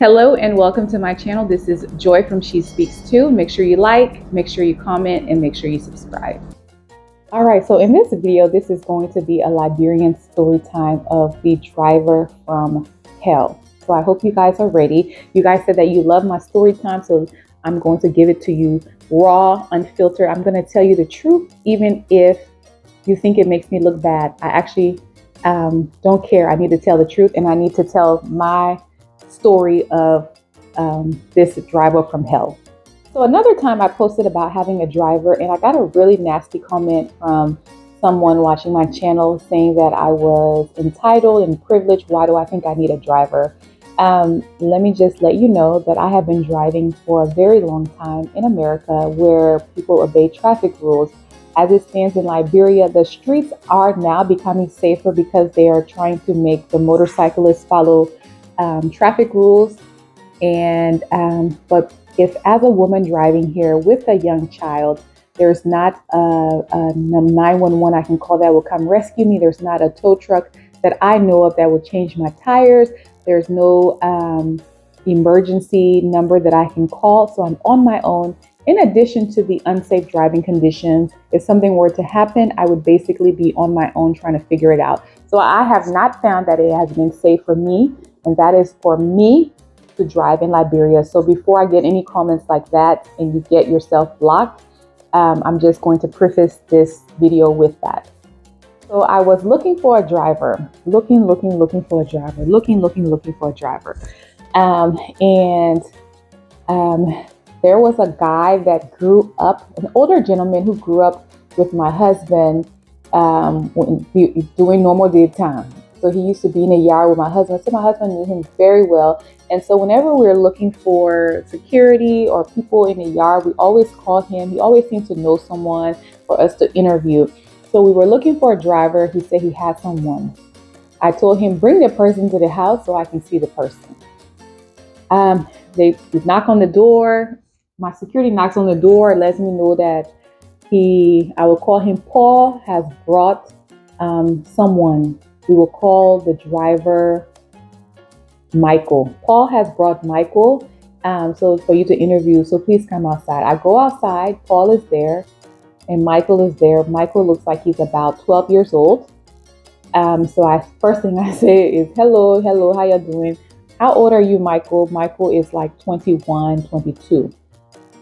Hello and welcome to my channel. This is Joy from She Speaks Too. Make sure you like, make sure you comment, and make sure you subscribe. All right, so in this video, this is going to be a Liberian story time of the driver from hell. So I hope you guys are ready. You guys said that you love my story time, so I'm going to give it to you raw, unfiltered. I'm going to tell you the truth, even if you think it makes me look bad. I actually don't care. I need to tell the truth, and I need to tell my story of this driver from hell. So another time I posted about having a driver, and I got a really nasty comment from someone watching my channel saying that I was entitled and privileged. Why do I think I need a driver? Let me just let you know that I have been driving for a very long time in America, where people obey traffic rules. As it stands in Liberia, the streets are now becoming safer because they are trying to make the motorcyclists follow traffic rules. And but if, as a woman driving here with a young child, there's not a 911 I can call that will come rescue me. There's not a tow truck that I know of that will change my tires. There's no emergency number that I can call. So I'm on my own. In addition to the unsafe driving conditions, if something were to happen, I would basically be on my own trying to figure it out. So I have not found that it has been safe for me, and that is for me to drive in Liberia. So before I get any comments like that and you get yourself blocked, I'm just going to preface this video with that. So I was looking for a driver, looking for a driver, looking for a driver. There was a guy that grew up, an older gentleman who grew up with my husband doing normal daytime. So he used to be in the yard with my husband. So my husband knew him very well. And so whenever we were looking for security or people in the yard, we always called him. He always seemed to know someone for us to interview. So we were looking for a driver. He said he had someone. I told him, bring the person to the house so I can see the person. They knock on the door. My security knocks on the door, lets me know that I will call him Paul, has brought someone. We will call the driver Michael. Paul has brought Michael, so for you to interview, so please come outside. I go outside, Paul is there, and Michael is there. Michael looks like he's about 12 years old. First thing I say is, hello, how you doing? How old are you, Michael? Michael is like 21, 22.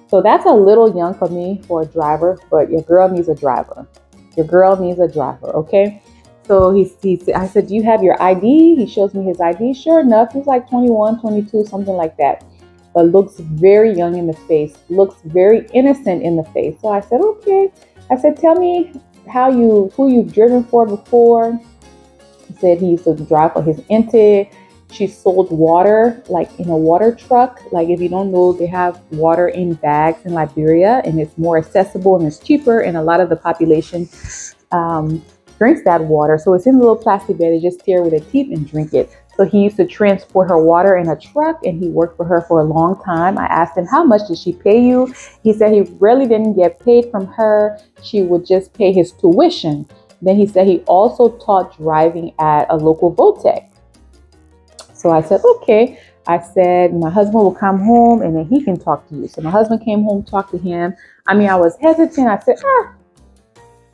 So that's a little young for me for a driver, but your girl needs a driver. Your girl needs a driver, okay? So I said, do you have your ID? He shows me his ID. Sure enough, he's like 21, 22, something like that. But looks very young in the face, looks very innocent in the face. So I said, okay. I said, tell me who you've driven for before. He said he used to drive for his auntie. She sold water, like in a water truck. Like, if you don't know, they have water in bags in Liberia, and it's more accessible and it's cheaper. And a lot of the population drinks that water. So it's in a little plastic bag. They just tear with their teeth and drink it. So he used to transport her water in a truck, and he worked for her for a long time. I asked him, how much did she pay you? He said he really didn't get paid from her. She would just pay his tuition. Then he said he also taught driving at a local Votech. So I said, okay. I said, my husband will come home and then he can talk to you. So my husband came home, talked to him. I mean, I was hesitant. I said,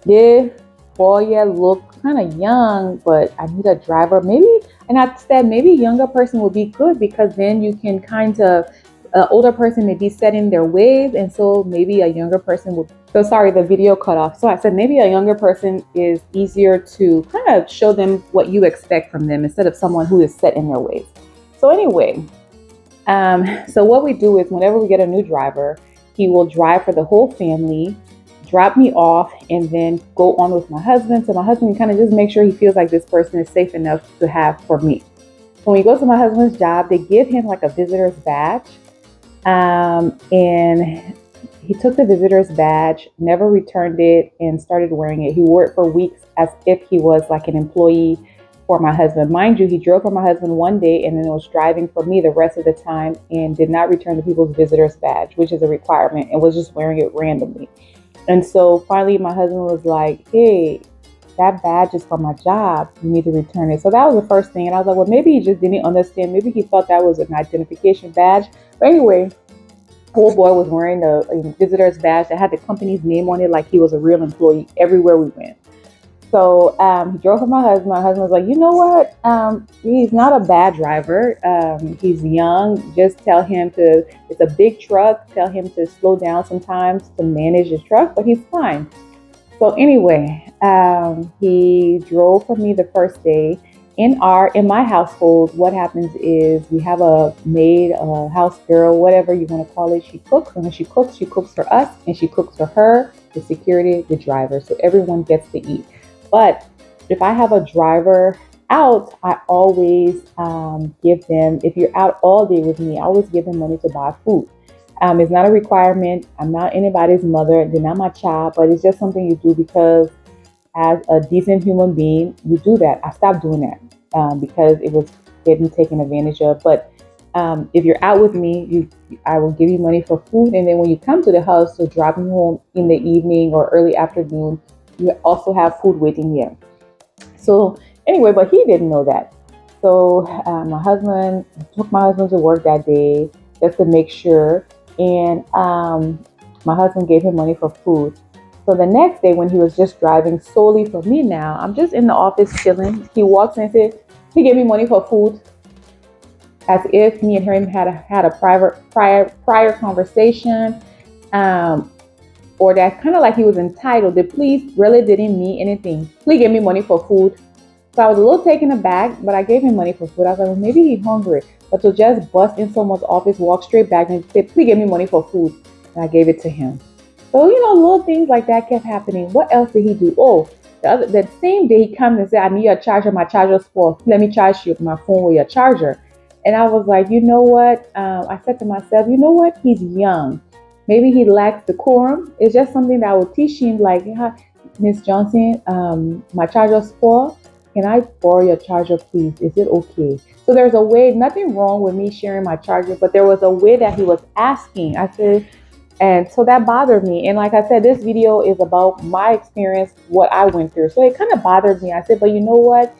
yeah, boy, look kind of young, but I need a driver. Maybe, and I said, maybe a younger person would be good, because then you can kind of, an older person may be set in their ways. And so maybe a younger person would, so sorry, the video cut off. So I said, maybe a younger person is easier to kind of show them what you expect from them instead of someone who is set in their ways. So anyway, so what we do is whenever we get a new driver, he will drive for the whole family, drop me off, and then go on with my husband. So my husband can kind of just make sure he feels like this person is safe enough to have for me. So when we go to my husband's job, they give him like a visitor's badge. And he took the visitor's badge, never returned it, and started wearing it. He wore it for weeks as if he was like an employee for my husband. Mind you, he drove for my husband one day and then was driving for me the rest of the time, and did not return the people's visitor's badge, which is a requirement, and was just wearing it randomly. And so finally my husband was like, hey, that badge is for my job. You need to return it. So that was the first thing. And I was like, well, maybe he just didn't understand. Maybe he thought that was an identification badge. But anyway, old boy was wearing a visitor's badge that had the company's name on it, like he was a real employee everywhere we went. So he drove for my husband. My husband was like, you know what? He's not a bad driver. He's young. Just tell him to, it's a big truck. Tell him to slow down sometimes to manage the truck, but he's fine. So anyway, he drove for me the first day. In my household, what happens is we have a maid, a house girl, whatever you want to call it. She cooks, and when she cooks for us, and she cooks for her, the security, the driver. So everyone gets to eat. But if I have a driver out, I always give them, if you're out all day with me, I always give them money to buy food. It's not a requirement. I'm not anybody's mother. They're not my child, but it's just something you do because as a decent human being, you do that. I stopped doing that because it was getting taken advantage of. But if you're out with me, I will give you money for food. And then when you come to the house to drop me home in the evening or early afternoon, you also have food waiting here. So anyway, but he didn't know that. So my husband took my husband to work that day just to make sure. And my husband gave him money for food. So the next day when he was just driving solely for me now, I'm just in the office chilling. He walks in and said, he gave me money for food, as if me and him had a prior conversation. Or that kind of like he was entitled. The please really didn't mean anything. Please give me money for food. So I was a little taken aback, but I gave him money for food. I was like, well, maybe he's hungry. But to just bust in someone's office, walk straight back and say, please give me money for food. And I gave it to him. So, little things like that kept happening. What else did he do? Oh, that same day he comes and said, I need a charger. My charger's full. Let me charge you my phone with your charger. And I was like, you know what? I said to myself, you know what? He's young. Maybe he lacks decorum. It's just something that I will teach him, like, yeah, Miss Johnson, my charger's full. Can I borrow your charger, please? Is it okay? So there's a way, nothing wrong with me sharing my charger, but there was a way that he was asking. I said, and so that bothered me. And like I said, this video is about my experience, what I went through. So it kind of bothered me. I said, but you know what?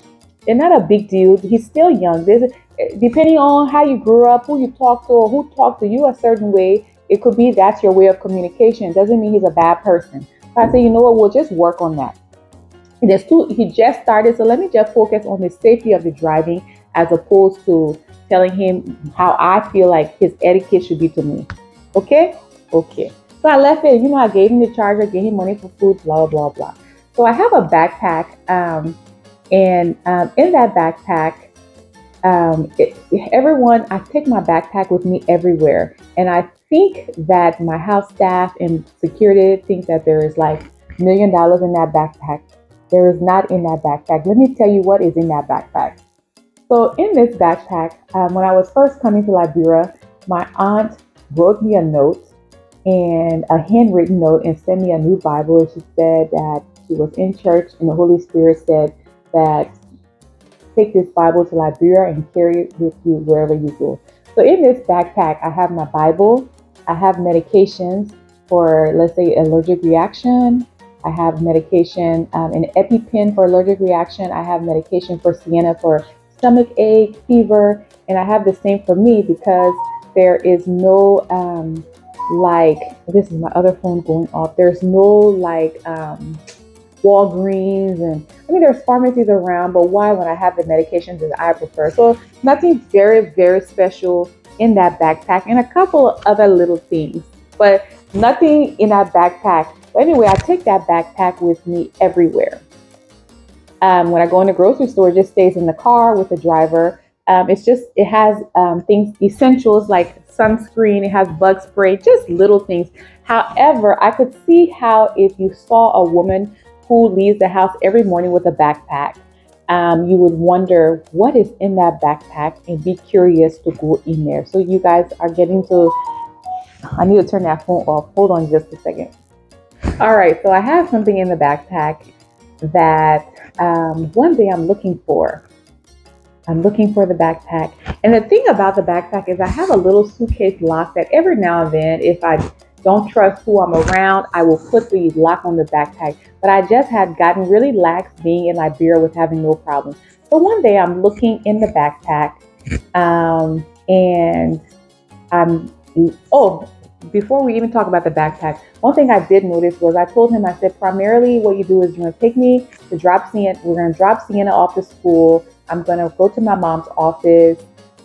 It's not a big deal. He's still young. Depending on how you grew up, who you talk to, or who talked to you a certain way, it could be that's your way of communication. It doesn't mean he's a bad person. So I said, you know what? We'll just work on that. He just started, so let me just focus on the safety of the driving as opposed to telling him how I feel like his etiquette should be to me. Okay? Okay. So I left it. I gave him the charger, gave him money for food, blah, blah, blah. So I have a backpack, and in that backpack, I take my backpack with me everywhere. And I think that my house staff and security think that there is like $1 million in that backpack. There is not in that backpack. Let me tell you what is in that backpack. So in this backpack, when I was first coming to Liberia, my aunt wrote me a note, and a handwritten note, and sent me a new Bible. She said that she was in church and the Holy Spirit said that take this Bible to Liberia and carry it with you wherever you go. So in this backpack, I have my Bible. I have medications for, let's say, allergic reaction. I have medication, an EpiPen for allergic reaction. I have medication for Sienna for stomach ache, fever, and I have the same for me because there is no, this is my other phone going off. There's no Walgreens, and there's pharmacies around, but why when I have the medications that I prefer? So nothing very, very special in that backpack, and a couple of other little things, but nothing in that backpack. But anyway, I take that backpack with me everywhere. When I go in the grocery store, it just stays in the car with the driver. It has things, essentials like sunscreen, it has bug spray, just little things. However, I could see how if you saw a woman who leaves the house every morning with a backpack, you would wonder what is in that backpack and be curious to go in there. So you guys are getting to, I need to turn that phone off. Hold on just a second. All right, so I have something in the backpack that one day I'm looking for. I'm looking for the backpack. And the thing about the backpack is I have a little suitcase lock that every now and then, if I don't trust who I'm around, I will put the lock on the backpack. but I just had gotten really lax being in Liberia with having no problems. So one day I'm looking in the backpack, and I'm, oh, before we even talk about the backpack, one thing I did notice was I told him, I said, primarily what you do is you're going to take me to drop Sienna. We're going to drop Sienna off to school. I'm going to go to my mom's office.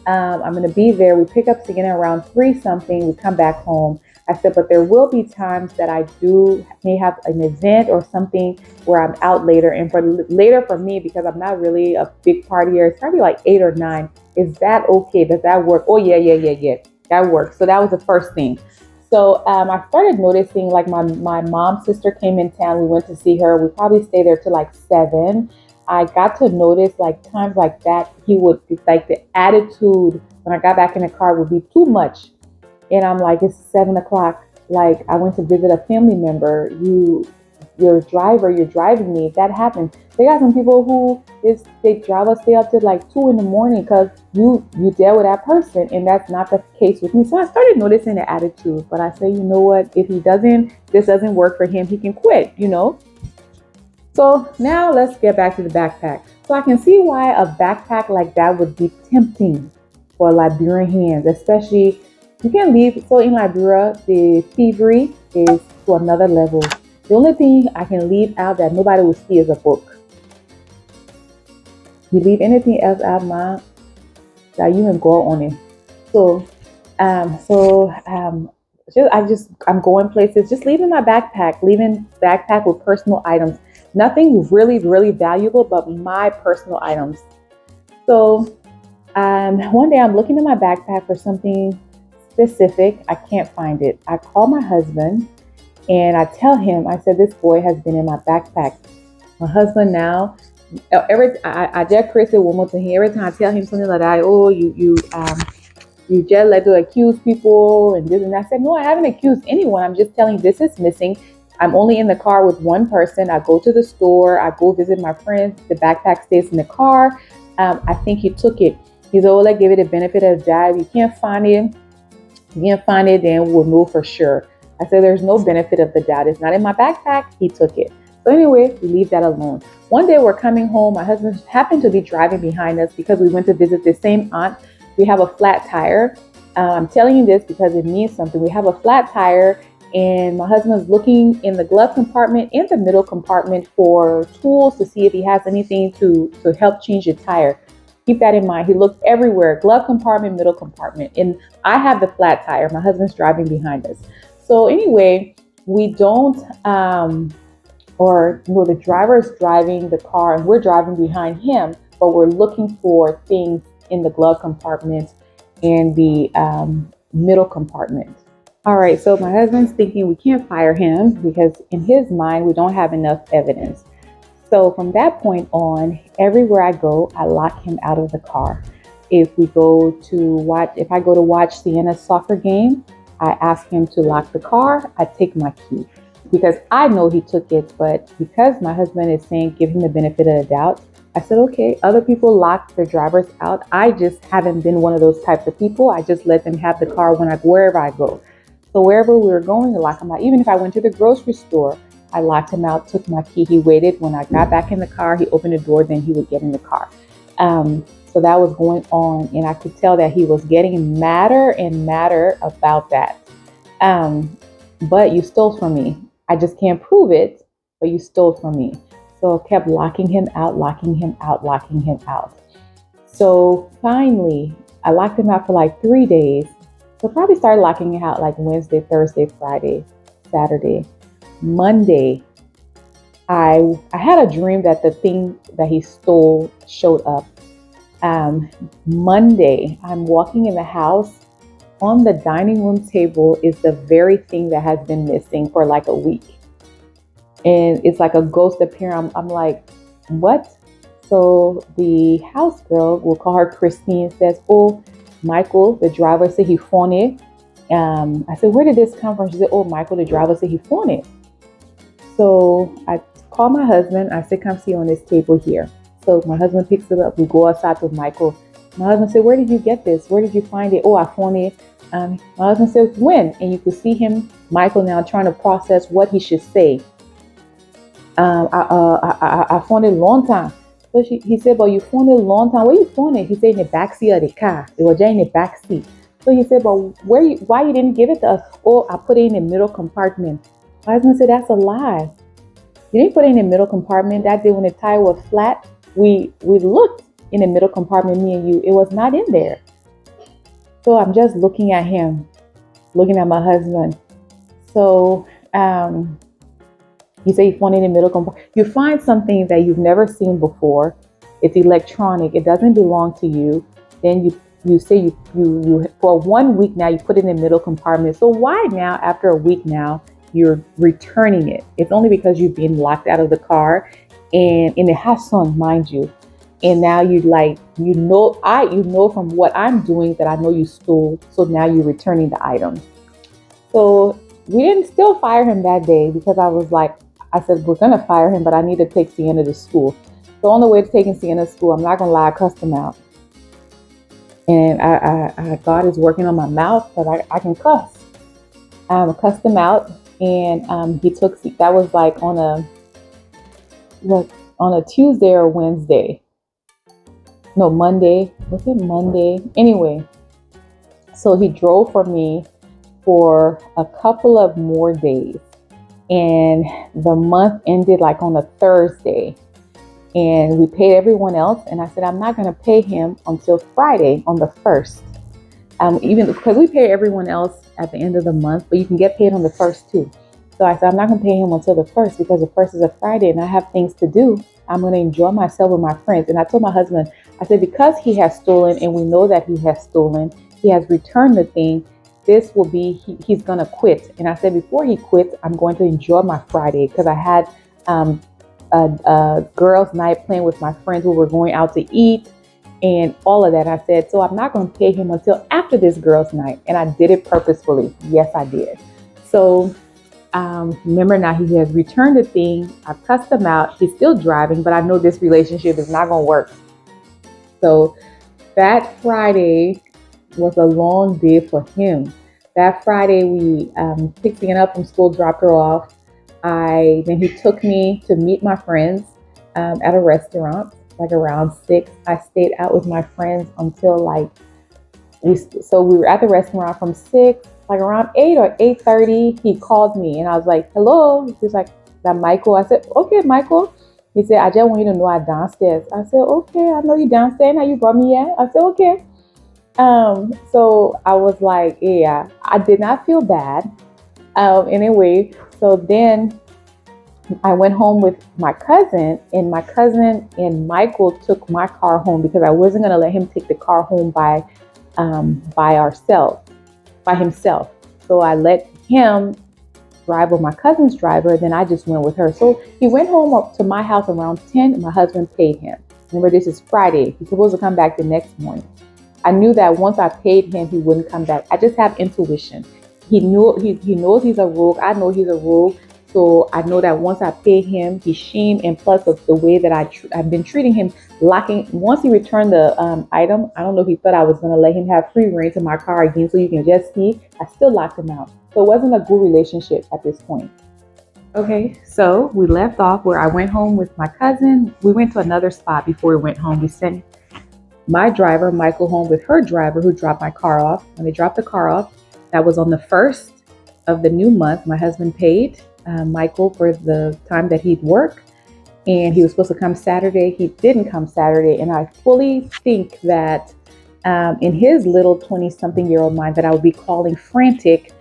I'm going to be there. We pick up Sienna around 3 something. We come back home. I said, but there will be times that I may have an event or something where I'm out later. And for later for me, because I'm not really a big partier, it's probably like 8 or 9. Is that okay? Does that work? Oh, yeah. That works. So that was the first thing. So I started noticing, like, my mom's sister came in town. We went to see her. We probably stayed there till like 7. I got to notice, like, times like that, he would, like, the attitude when I got back in the car would be too much. And I'm like, it's 7 o'clock. Like, I went to visit a family member. You're a driver. You're driving me. That happens. They got some people who they drive us stay up to like 2 in the morning because you deal with that person, and that's not the case with me. So I started noticing the attitude. But I say, you know what? If this doesn't work for him, he can quit. So now let's get back to the backpack. So I can see why a backpack like that would be tempting for Liberian hands, especially. You can leave. So in Liberia, the thievery is to another level. The only thing I can leave out that nobody will see is a book. You leave anything else out, that you can go on it. So, I'm going places. Just leaving my backpack, with personal items. Nothing really, really valuable, but my personal items. So, one day I'm looking in my backpack for something specific. I can't find it. I call my husband and I tell him, I said, this boy has been in my backpack. My husband now, I dare Chris one more thing. Every time I tell him something like that, oh, you just like to accuse people and this and that. I said, no, I haven't accused anyone. I'm just telling you this is missing. I'm only in the car with one person. I go to the store. I go visit my friends. The backpack stays in the car. I think he took it. He's all like, give it a benefit of the doubt. You can't find it. You can't find it, then we'll know for sure. I said, there's no benefit of the doubt. It's not in my backpack. He took it. So anyway, we leave that alone. One day we're coming home. My husband happened to be driving behind us because we went to visit the same aunt. We have a flat tire. I'm telling you this because it means something. We have a flat tire, and my husband's looking in the glove compartment and the middle compartment for tools to see if he has anything to help change the tire. Keep that in mind. He looked everywhere, glove compartment, middle compartment. And I have the flat tire. My husband's driving behind us. So anyway, we don't, the driver's driving the car and we're driving behind him, but we're looking for things in the glove compartment and the middle compartment. All right, so my husband's thinking we can't fire him because in his mind, we don't have enough evidence. So from that point on, everywhere I go, I lock him out of the car. If I go to watch Sienna's soccer game, I ask him to lock the car. I take my key because I know he took it. But because my husband is saying, give him the benefit of the doubt, I said, okay, other people lock their drivers out. I just haven't been one of those types of people. I just let them have the car wherever I go. So wherever we were going, I lock him out. Even if I went to the grocery store, I locked him out, took my key. He waited. When I got back in the car, he opened the door, then he would get in the car. So that was going on. And I could tell that he was getting madder and madder about that. But you stole from me. I just can't prove it, but you stole from me. So I kept locking him out. So finally, I locked him out for like 3 days. So probably started locking him out like Wednesday, Thursday, Friday, Saturday. Monday, I had a dream that the thing that he stole showed up. Monday, I'm walking in the house. On the dining room table is the very thing that has been missing for like a week. And it's like a ghost appearing. I'm like, what? So the house girl, we'll call her Christine, says, oh, Michael, the driver, said he found it. I said, where did this come from? She said, oh, Michael, the driver, said he found it. So I called my husband. I said, come see on this table here. So my husband picks it up. We go outside with Michael. My husband said, where did you get this? Where did you find it? Oh, I found it. My husband said, when? And you could see him, Michael, now trying to process what he should say. I found it long time. So he said, but you found it long time. Where you found it? He said in the back seat of the car. It was just in the back seat. So he said, but why you didn't give it to us? Oh, I put it in the middle compartment. My husband said, that's a lie. You didn't put it in the middle compartment. That day when the tire was flat, we looked in the middle compartment, me and you. It was not in there. So I'm just looking at him, looking at my husband. So you say you find it in the middle compartment. You find something that you've never seen before. It's electronic. It doesn't belong to you. Then you say you for 1 week now you put it in the middle compartment. So why now after a week now you're returning it? It's only because you've been locked out of the car and in the Hassan, mind you. And now you know from what I'm doing that I know you stole. So now you're returning the item. So we didn't still fire him that day because I said, we're going to fire him, but I need to take Sienna to school. So on the way to taking Sienna to school, I'm not going to lie, I cussed him out. And God is working on my mouth because I can cuss. I cussed him out, and that was like on a Tuesday or Wednesday. No, Monday. Was it Monday? Anyway, so he drove for me for a couple of more days. And the month ended like on a Thursday. And we paid everyone else. And I said, I'm not going to pay him until Friday on the 1st. Even because we pay everyone else at the end of the month, but you can get paid on the 1st too. So I said, I'm not going to pay him until the 1st because the 1st is a Friday and I have things to do. I'm going to enjoy myself with my friends. And I told my husband, I said, because he has stolen and we know that he has stolen, he has returned the thing. This will be, he's going to quit. And I said, before he quits, I'm going to enjoy my Friday because I had a girls' night playing with my friends who were going out to eat and all of that. I said, so I'm not going to pay him until after this girls' night. And I did it purposefully. Yes, I did. So remember now he has returned the thing. I cussed him out. He's still driving, but I know this relationship is not going to work. So that Friday was a long day for him. That Friday we picked Sienna up from school, dropped her off. Then he took me to meet my friends at a restaurant, like around 6. I stayed out with my friends until we were at the restaurant from 6, like around 8 or 8:30. He called me and I was like, hello. He's like, that Michael? I said, okay, Michael. He said, I just want you to know I'm downstairs. I said, okay, I know you downstairs. Now you brought me yet? I said, okay. So I was like, yeah, I did not feel bad. Anyway, so then I went home with my cousin, and my cousin and Michael took my car home because I wasn't going to let him take the car home by himself. So I let him drive with my cousin's driver. Then I just went with her. So he went home up to my house around 10 and my husband paid him. Remember, this is Friday. He's supposed to come back the next morning. I knew that once I paid him, he wouldn't come back. I just have intuition. He knows he's a rogue. I know he's a rogue. So I know that once I paid him, he's shamed, and plus of the way that I've been treating him, once he returned the item, I don't know if he thought I was going to let him have free reign to my car again. So you can just see, I still locked him out. So it wasn't a good relationship at this point. Okay, so we left off where I went home with my cousin. We went to another spot before we went home. We sent my driver, Michael, home with her driver who dropped my car off. When they dropped the car off, that was on the 1st of the new month. My husband paid Michael for the time that he'd work, and he was supposed to come Saturday. He didn't come Saturday, and I fully think that in his little 20-something-year-old mind that I would be calling frantic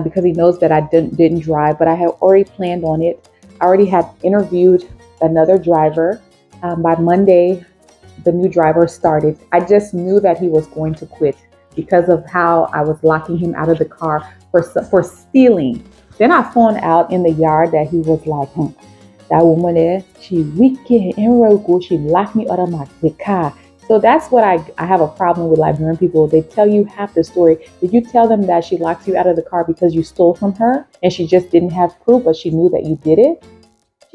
because he knows that I didn't drive, but I had already planned on it. I already had interviewed another driver. By Monday, the new driver started. I just knew that he was going to quit because of how I was locking him out of the car for stealing. Then I found out in the yard that he was like, that woman there, she wicked and she locked me out of the car. So that's what I have a problem with Liberian people. They tell you half the story. Did you tell them that she locked you out of the car because you stole from her and she just didn't have proof, but she knew that you did it?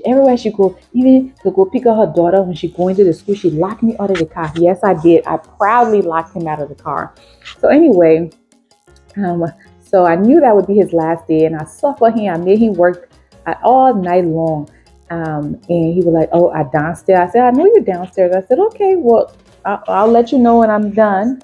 Everywhere she go, even to go pick up her daughter when she going to the school, she locked me out of the car. Yes, I did. I proudly locked him out of the car. So anyway, so I knew that would be his last day, and I suffered him. I made him work all night long. And he was like, "Oh, I downstairs." I said, "I know you're downstairs." I said, "Okay, well, I'll let you know when I'm done."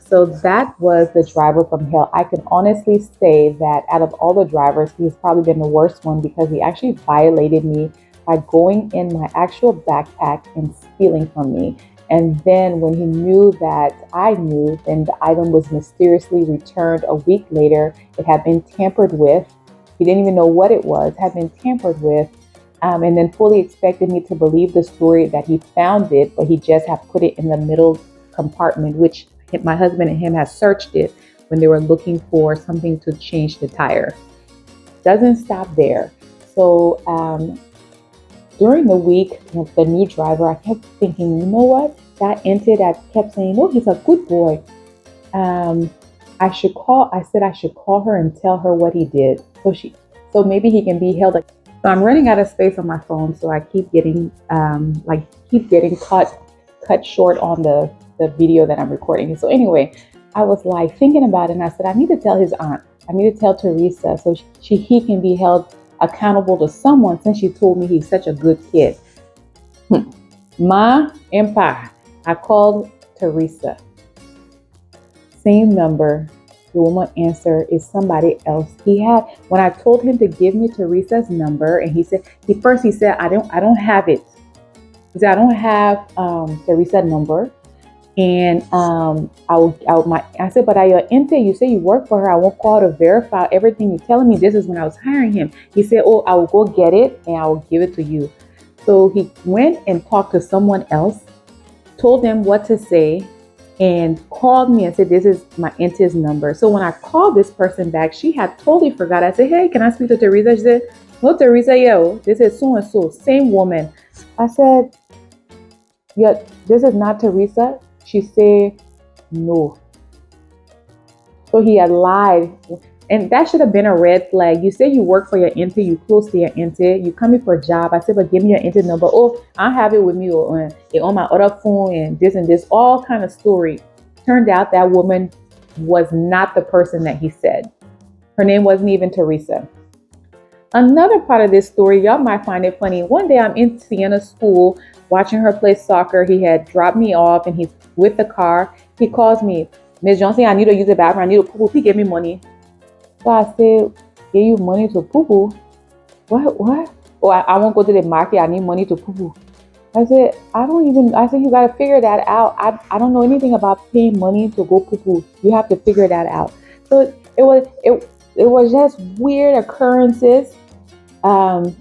So that was the driver from hell. I can honestly say that out of all the drivers, he's probably been the worst one because he actually violated me by going in my actual backpack and stealing from me. And then when he knew that I knew, then the item was mysteriously returned a week later. It had been tampered with. He didn't even know what it was, had been tampered with. And then fully expected me to believe the story that he found it, but he just had put it in the middle compartment, which my husband and him had searched it when they were looking for something to change the tire. Doesn't stop there. So during the week with the new driver, I kept thinking, you know what? That auntie that kept saying, "Oh, he's a good boy." I should call. I said I should call her and tell her what he did, so maybe he can be held. So I'm running out of space on my phone, so I keep getting cut short on the video that I'm recording. So anyway, I was like thinking about it, and I said I need to tell his aunt. I need to tell Teresa so he can be held accountable to someone since she told me he's such a good kid. Ma and Pa. I called Teresa. Same number. The woman answered is somebody else. When I told him to give me Teresa's number, and he said I don't have it. He said I don't have Teresa's number, and I said, but I Inte, you say you work for her. I won't call to verify everything you're telling me. This is when I was hiring him. He said, "Oh, I will go get it and I will give it to you." So he went and talked to someone else, told them what to say, and called me and said, "This is my auntie's number." So when I called this person back, she had totally forgot. I said, "Hey, can I speak to Teresa?" She said, "No, Teresa, yo, this is so and so, same woman." I said, "Yeah, this is not Teresa." She said, "No." So he had lied. And that should have been a red flag. You say you work for your auntie, you close to your auntie, you coming for a job. I said, "But give me your auntie number." "Oh, I have it with me on my other phone and this, all kind of story. Turned out that woman was not the person that he said. Her name wasn't even Teresa. Another part of this story, y'all might find it funny. One day I'm in Sienna's school watching her play soccer. He had dropped me off and he's with the car. He calls me, "Miss Johnson, I need to use the bathroom. I need to poo-poo. He gave me money." So I said, "Give you money to poo-poo? What? Oh, I won't go to the market. I need money to poo-poo." I said, I said, "You got to figure that out. I don't know anything about paying money to go poo-poo. You have to figure that out." So it was just weird occurrences, and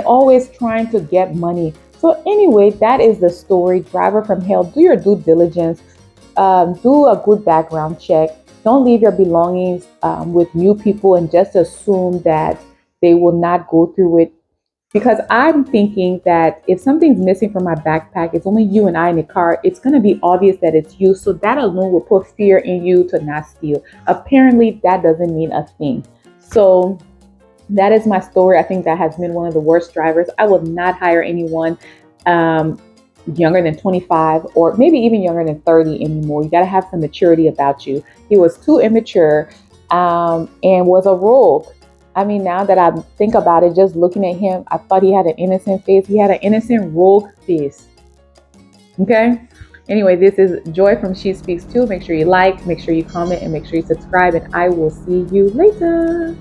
always trying to get money. So anyway, that is the story. Driver from hell. Do your due diligence. Do a good background check. Don't leave your belongings with new people and just assume that they will not go through it. Because I'm thinking that if something's missing from my backpack, it's only you and I in the car, it's going to be obvious that it's you. So that alone will put fear in you to not steal. Apparently, that doesn't mean a thing. So that is my story. I think that has been one of the worst drivers. I will not hire anyone younger than 25 or maybe even younger than 30 anymore. You got to have some maturity about you. He was too immature and was a rogue. I mean, now that I think about it, just looking at him, I thought he had an innocent face. He had an innocent rogue face. Okay. Anyway, this is Joy from She Speaks Too. Make sure you like, make sure you comment, and make sure you subscribe. And I will see you later.